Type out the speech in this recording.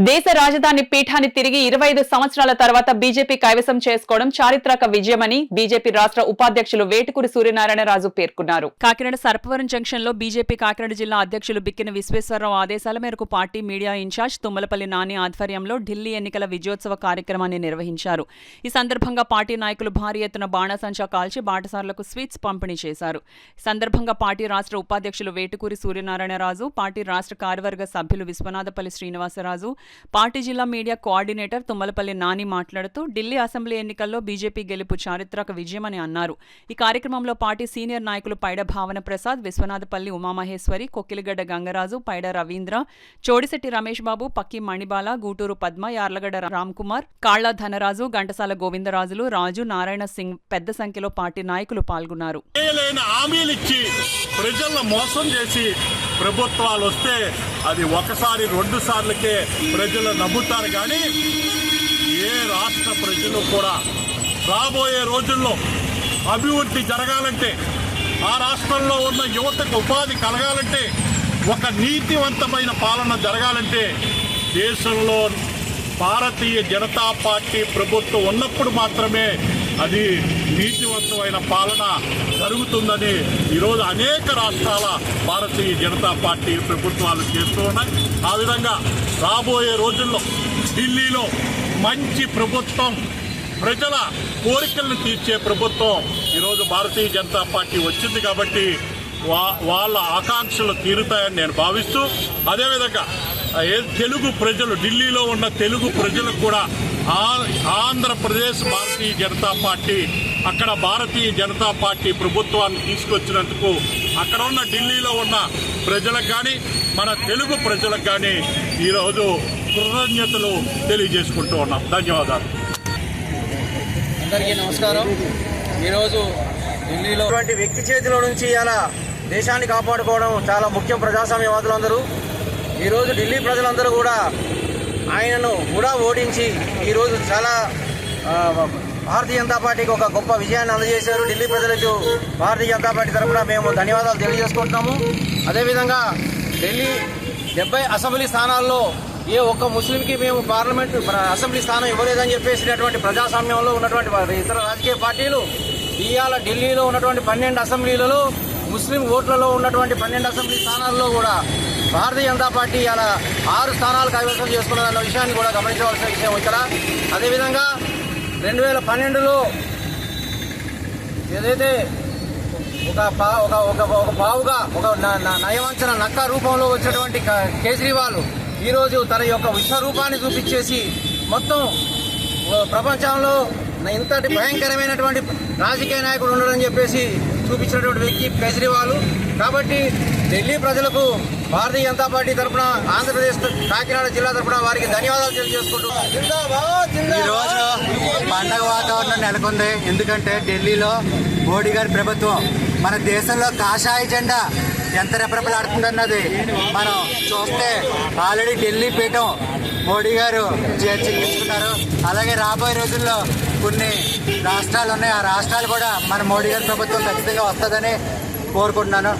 దేశ రాజధాని పీఠాన్ని తిరిగి 25 సంవత్సరాల తర్వాత బీజేపీ కైవసం చేసుకోవడం చారిత్రక విజయమని బీజేపీ రాష్ట్ర ఉపాధ్యక్షులు వేటుకూరి సూర్యనారాయణరాజు పేర్కొన్నారు. కాకినాడ సర్పవరం జంక్షన్ లో బీజేపీ కాకినాడ జిల్లా అధ్యక్షులు బిక్కిన విశ్వేశ్వరరావు ఆదేశాల మేరకు party media incharge Tummalapalli Nani ఆధ్వర్యంలో ఢిల్లీ ఎన్నికల విజయోత్సవ కార్యక్రమాన్ని నిర్వహించారు. ఈ సందర్భంగా పార్టీ నాయకులు భారీ ఎత్తున బాణాసంచా కాల్చి బాటసార్లకు స్వీట్స్ పంపిణీ చేశారు. ఈ సందర్భంగా పార్టీ రాష్ట్ర ఉపాధ్యక్షులు వేటుకూరి సూర్యనారాయణరాజు, పార్టీ రాష్ట్ర కార్యవర్గ సభ్యులు విశ్వనాథపల్లి శ్రీనివాసరాజు, పార్టీ జిల్లా మీడియా కోఆర్డినేటర్ తుమ్మలపల్లి నాని మాట్లాడుతూ ఢిల్లీ అసెంబ్లీ ఎన్నికల్లో బీజేపీ గెలుపు చారిత్రక విజయమని అన్నారు. ఈ కార్యక్రమంలో పార్టీ సీనియర్ నాయకులు పైడ భావన ప్రసాద్, విశ్వనాథపల్లి ఉమామహేశ్వరి, కొక్కిలిగడ్డ గంగరాజు, పైడ రవీంద్ర, చోడిశెట్టి రమేష్ బాబు, పక్కి మణిబాల, గూటూరు పద్మ, యార్లగడ్డ రామ్కుమార్, కాళ్ల ధనరాజు, ఘంటసాల గోవిందరాజులు, రాజు, నారాయణ సింగ్ పెద్ద సంఖ్యలో పార్టీ నాయకులు పాల్గొన్నారు. ప్రభుత్వాలు వస్తే అది ఒకసారి 2 సార్లకే ప్రజలు నమ్ముతారు. కానీ ఏ రాష్ట్ర ప్రజలు కూడా రాబోయే రోజుల్లో అభివృద్ధి జరగాలంటే, ఆ రాష్ట్రంలో ఉన్న యువతకు ఉపాధి కలగాలంటే, ఒక నీతివంతమైన పాలన జరగాలంటే దేశంలో భారతీయ జనతా పార్టీ ప్రభుత్వం ఉన్నప్పుడు మాత్రమే అది నీతివంతమైన పాలన జరుగుతుందని ఈరోజు అనేక రాష్ట్రాల భారతీయ జనతా పార్టీ ప్రభుత్వాలు చేస్తూ ఉన్నాయి. ఆ విధంగా రాబోయే రోజుల్లో ఢిల్లీలో మంచి ప్రభుత్వం, ప్రజల కోరికలను తీర్చే ప్రభుత్వం ఈరోజు భారతీయ జనతా పార్టీ వచ్చింది. కాబట్టి వాళ్ళ ఆకాంక్షలు తీరుతాయని నేను భావిస్తూ, అదేవిధంగా తెలుగు ప్రజలు, ఢిల్లీలో ఉన్న తెలుగు ప్రజలకు కూడా ఆంధ్రప్రదేశ్ భారతీయ జనతా పార్టీ, అక్కడ భారతీయ జనతా పార్టీ ప్రభుత్వాన్ని తీసుకొచ్చినందుకు అక్కడ ఉన్న ఢిల్లీలో ఉన్న ప్రజలకు కానీ మన తెలుగు ప్రజలకు కానీ ఈరోజు కృతజ్ఞతలు తెలియజేసుకుంటూ ఉన్నాం. ధన్యవాదాలు. అందరికీ నమస్కారం. ఈరోజు ఢిల్లీలో వ్యక్తి చేతిలో నుంచి అలా దేశాన్ని కాపాడుకోవడం చాలా ముఖ్యం. ప్రజాస్వామ్యవాదులందరూ ఈరోజు ఢిల్లీ ప్రజలందరూ కూడా ఆయనను కూడా ఓడించి ఈరోజు చాలా భారతీయ జనతా పార్టీకి ఒక గొప్ప విజయాన్ని అందజేశారు. ఢిల్లీ ప్రజలకు భారతీయ జనతా పార్టీ తరఫున మేము ధన్యవాదాలు తెలియజేసుకుంటున్నాము. అదేవిధంగా ఢిల్లీ 70 అసెంబ్లీ స్థానాల్లో ఏ ఒక్క ముస్లింకి మేము పార్లమెంట్ అసెంబ్లీ స్థానం ఇవ్వలేదని చెప్పేసినటువంటి ప్రజాస్వామ్యంలో ఉన్నటువంటి ఇతర రాజకీయ పార్టీలు ఇవాళ ఢిల్లీలో ఉన్నటువంటి 12 అసెంబ్లీలలో ముస్లిం ఓట్లలో ఉన్నటువంటి 12 అసెంబ్లీ స్థానాల్లో కూడా భారతీయ జనతా పార్టీ ఇలా 6 స్థానాలు కైవసం చేసుకున్నదన్న విషయాన్ని కూడా గమనించవలసిన విషయం ఇక్కడ. అదేవిధంగా 2012లో ఏదైతే ఒక పావుగా ఒక నయవంచన నక్క రూపంలో వచ్చినటువంటి కేజ్రీవాల్ ఈరోజు తన యొక్క విశ్వరూపాన్ని చూపించేసి మొత్తం ప్రపంచంలో ఇంతటి భయంకరమైనటువంటి రాజకీయ నాయకుడు ఉండడని చెప్పేసి చూపించినటువంటి వ్యక్తి కేజ్రీవాల్. కాబట్టి ఢిల్లీ ప్రజలకు భారతీయ జనతా పార్టీ తరఫున, ఆంధ్రప్రదేశ్ కాకినాడ జిల్లా తరఫున వారికి ధన్యవాదాలు తెలియజేసుకుంటూ ఈరోజు పండగ వాతావరణం నెలకొంది. ఎందుకంటే ఢిల్లీలో మోడీ గారి ప్రభుత్వం మన దేశంలో కాషాయ జెండా ఎంత రెపరెపలాడుతుందన్నది మనం చూస్తే ఆల్రెడీ ఢిల్లీ పీఠం మోడీ గారు చేర్చుకున్నారు. అలాగే రాబోయే రోజుల్లో కొన్ని రాష్ట్రాలు ఉన్నాయి, ఆ రాష్ట్రాలు కూడా మన మోడీ గారి ప్రభుత్వం ఖచ్చితంగా వస్తుందని కోరుకుంటున్నాను.